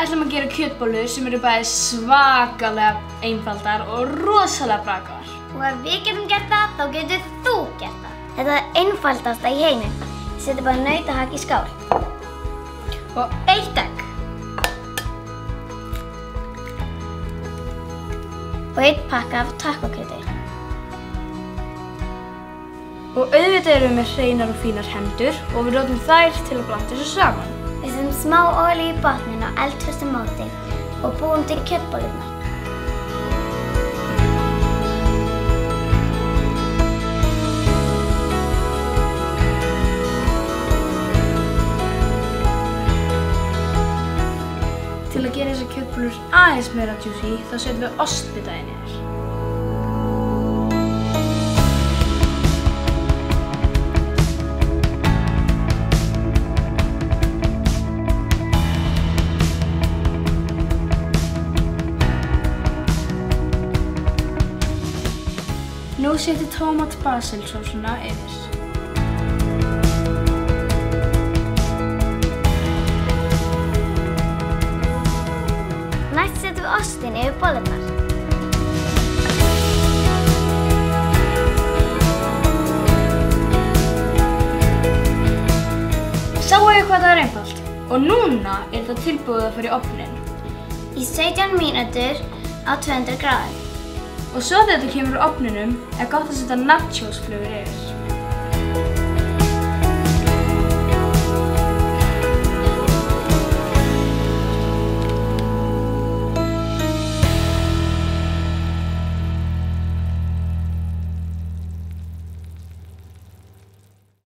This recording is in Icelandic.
ætlum að gera kjötbollur sem eru bæði svakalega einfaldar og rosalega bragðar. Og ef við getum gert það, þá getur þú gert það. Þetta er einfaldasta í heiminn. Settu bara nautahakk í skál. Og 1 egg. Og 1 pakka af tacokjöti. Og auðvitað erum við með hreinar og fínar hendur og við notum þær til að blanda þessu saman. Við setjum smá olíu í botninn á eldföstu móti og búum til kjötbollurnar. Til að gera þessar kjötbollur aðeins meira juicy þá setjum við ostbita inn í þær. Nú setjum tómat-basilsósuna yfir. Næst setjum við ostinn yfir bollurnar. Sáu þið hvað það er einfalt? Og núna er það tilbúið að fara í ofninn. Í 17 mínútur á 200 gráður. Og svo þegar þetta kemur úr ofninum er gott að setja nachosflögur yfir.